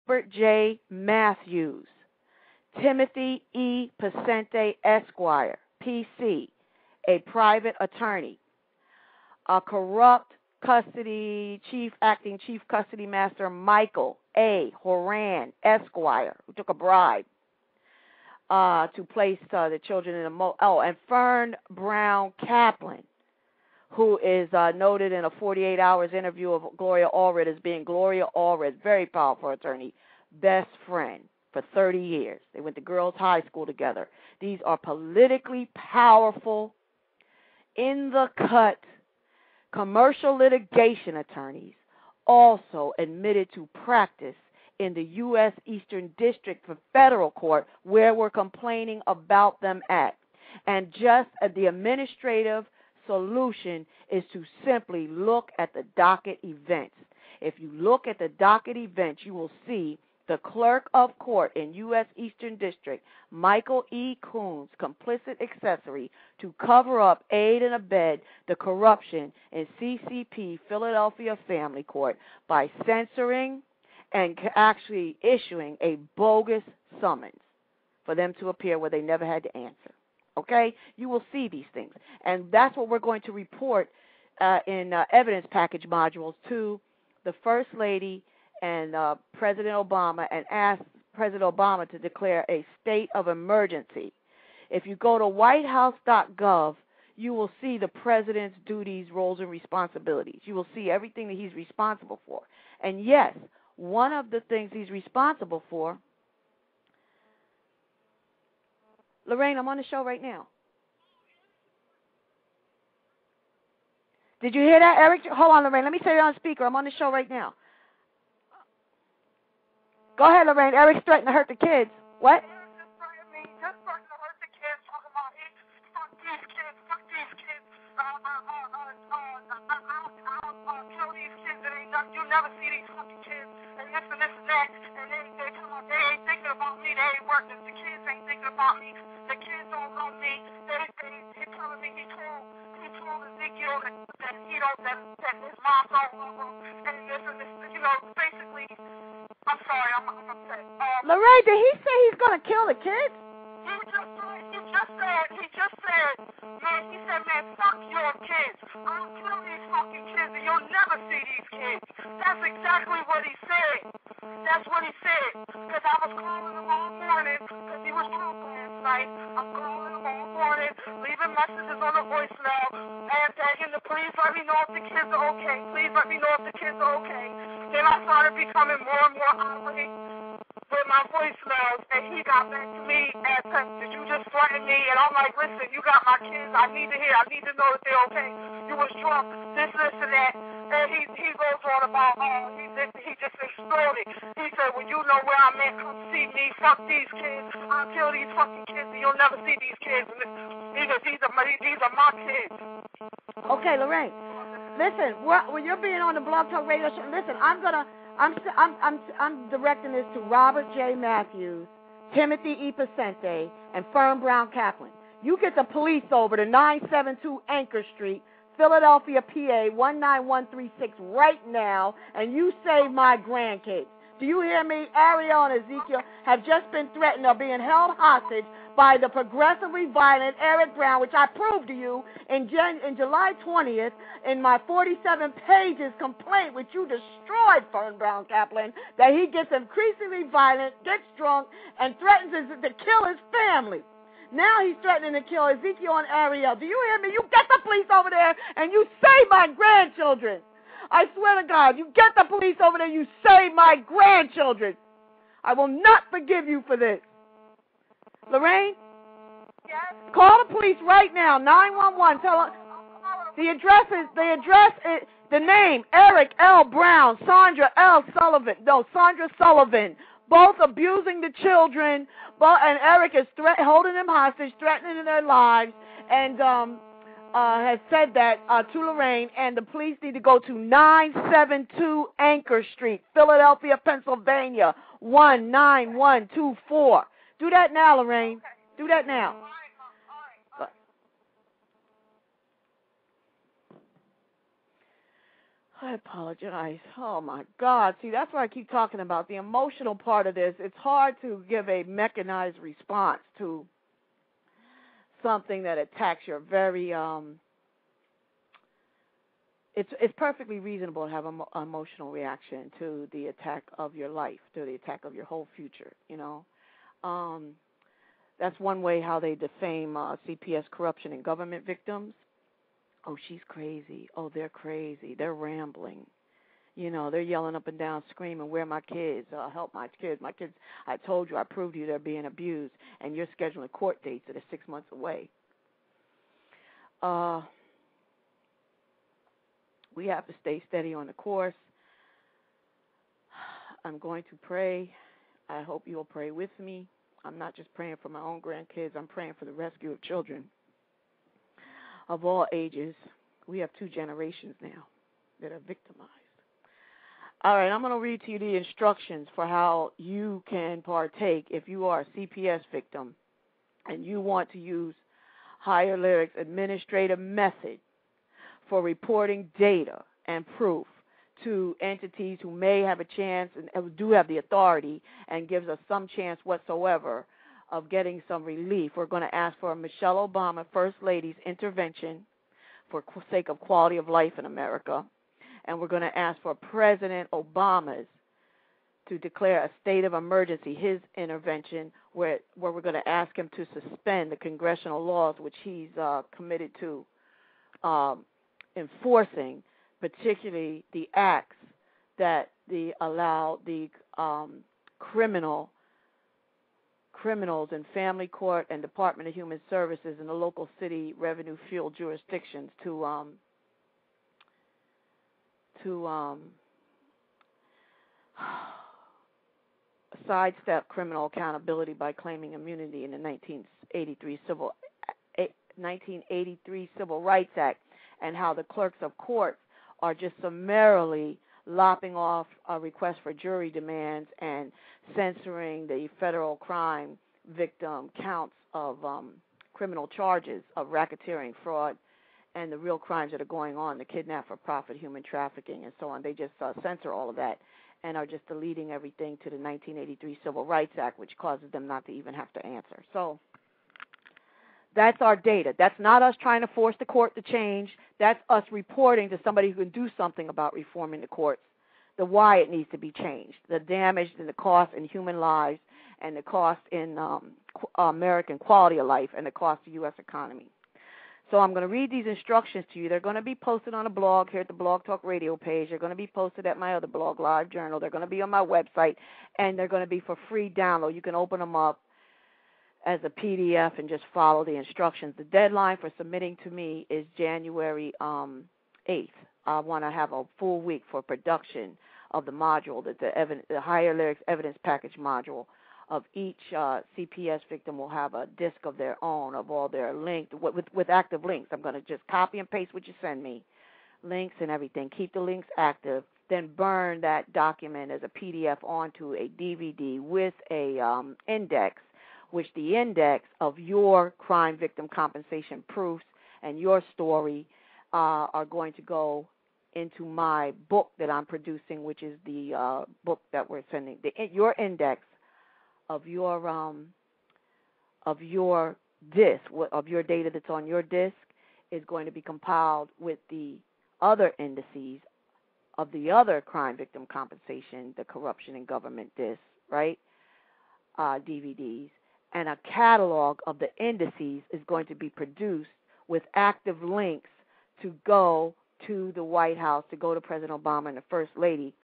Robert J. Matthews, Timothy E. Pacente, Esquire, PC, a private attorney, a corrupt acting chief custody master Michael A. Horan, Esquire, who took a bribe to place the children in and Fern Brown Kaplan, who is noted in a 48 Hours interview of Gloria Allred as being Gloria Allred's very powerful attorney, best friend for 30 years. They went to girls' high school together. These are politically powerful, in-the-cut, commercial litigation attorneys, also admitted to practice in the U.S. Eastern District for Federal Court, where we're complaining about them at. And just the administrative solution is to simply look at the docket events. If you look at the docket events, you will see the clerk of court in U.S. Eastern District, Michael E. Coons, complicit accessory to cover up, aid, and abet the corruption in CCP Philadelphia Family Court by censoring and actually issuing a bogus summons for them to appear where they never had to answer. Okay? You will see these things. And that's what we're going to report in evidence package modules to the First Lady and President Obama, and ask President Obama to declare a state of emergency. If you go to whitehouse.gov, you will see the president's duties, roles, and responsibilities. You will see everything that he's responsible for. And yes, one of the things he's responsible for, Lorraine, I'm on the show right now. Did you hear that, Eric? Hold on, Lorraine. Let me say it on speaker. I'm on the show right now. Go ahead, Lorraine. Eric's threatening to hurt the kids. What? Just threatening to hurt the kids, talking about, fuck these kids. I'll kill these kids. You never see these fucking kids. And this and that. And they come out, they ain't thinking about me. They ain't working. The kids ain't thinking about me. The kids don't love me. He telling me he told Ezekiel that he don't, that his mom don't love him. And this, basically. I'm sorry, I'm upset. Lorraine, did he say he's going to kill the kids? He just said, man, fuck your kids. I'll kill these fucking kids and you'll never see these kids. That's exactly what he said. That's what he said. Because I was calling him all morning because he was drunk last night. I'm calling him all morning, leaving messages on the voicemail, and begging to please let me know if the kids are okay. Please let me know if the kids are okay. Then I started becoming more and more irate with my voicemails, and he got back to me and said, did you just threaten me? And I'm like, listen, you got my kids. I need to know that they're okay. You was drunk, this, and that. And he goes on about, he just exploded. He said, well, you know where I'm at. Come see me. Fuck these kids. I'll kill these fucking kids, and you'll never see these kids. These are my kids. Okay, Lorraine. Listen, when you're being on the Blog Talk Radio show, listen, I'm directing this to Robert J. Matthews, Timothy E. Pacente, and Fern Brown Kaplan. You get the police over to 972 Anchor Street, Philadelphia, PA 19136 right now, and you save my grandkids. Do you hear me? Arriyel and Ezekiel have just been threatened of being held hostage by the progressively violent Eric Brown, which I proved to you in July 20th in my 47 pages complaint, which you destroyed, Fern Brown Kaplan, that he gets increasingly violent, gets drunk, and threatens to kill his family. Now he's threatening to kill Ezekiel and Arriyel. Do you hear me? You get the police over there and you save my grandchildren. I swear to God, you get the police over there, you save my grandchildren. I will not forgive you for this. Lorraine? Yes? Call the police right now, 911. Tell them the name, Eric L. Brown, Sandra Sullivan, both abusing the children, and Eric is holding them hostage, threatening their lives, and has said that to Lorraine, and the police need to go to 972 Anchor Street, Philadelphia, Pennsylvania, 19124. Do that now, Lorraine. Okay. Do that now. All right. I apologize. Oh, my God. See, that's why I keep talking about the emotional part of this. It's hard to give a mechanized response to something that attacks your very, it's perfectly reasonable to have an emotional reaction to the attack of your life, to the attack of your whole future, you know. That's one way how they defame CPS corruption and government victims. Oh, she's crazy. Oh, they're crazy. They're rambling. You know, they're yelling up and down, screaming, where are my kids? Help my kids. My kids, I told you, I proved to you they're being abused, and you're scheduling court dates that are 6 months away. We have to stay steady on the course. I'm going to pray. I hope you'll pray with me. I'm not just praying for my own grandkids. I'm praying for the rescue of children of all ages. We have 2 generations now that are victimized. All right, I'm going to read to you the instructions for how you can partake if you are a CPS victim and you want to use HireLyrics administrative method for reporting data and proof to entities who may have a chance and do have the authority and gives us some chance whatsoever of getting some relief. We're going to ask for Michelle Obama, First Lady's intervention for sake of quality of life in America. And we're going to ask for President Obama's to declare a state of emergency, his intervention, where we're going to ask him to suspend the congressional laws which he's committed to enforcing, particularly the acts that allow the criminals in family court and Department of Human Services and the local city revenue field jurisdictions to sidestep criminal accountability by claiming immunity in the 1983 Civil Rights Act, and how the clerks of courts are just summarily lopping off a request for jury demands and censoring the federal crime victim counts of criminal charges of racketeering, fraud, and the real crimes that are going on, the kidnap for profit, human trafficking, and so on. They just censor all of that and are just deleting everything to the 1983 Civil Rights Act, which causes them not to even have to answer. So that's our data. That's not us trying to force the court to change. That's us reporting to somebody who can do something about reforming the courts, the why it needs to be changed, the damage and the cost in human lives and the cost in American quality of life and the cost to U.S. economy. So I'm going to read these instructions to you. They're going to be posted on a blog here at the Blog Talk Radio page. They're going to be posted at my other blog, Live Journal. They're going to be on my website, and they're going to be for free download. You can open them up as a PDF and just follow the instructions. The deadline for submitting to me is January 8th. I want to have a full week for production of the module, the HireLyrics evidence package module of each CPS victim will have a disc of their own of all their links with active links. I'm going to just copy and paste what you send me, links and everything. Keep the links active, then burn that document as a PDF onto a DVD with a index, which the index of your crime victim compensation proofs and your story are going to go into my book that I'm producing, which is the book that we're sending. Your index of your disk, of your data that's on your disk, is going to be compiled with the other indices of the other crime victim compensation, the corruption in government discs, right? DVDs. And a catalog of the indices is going to be produced with active links to go to the White House, to go to President Obama and the First Lady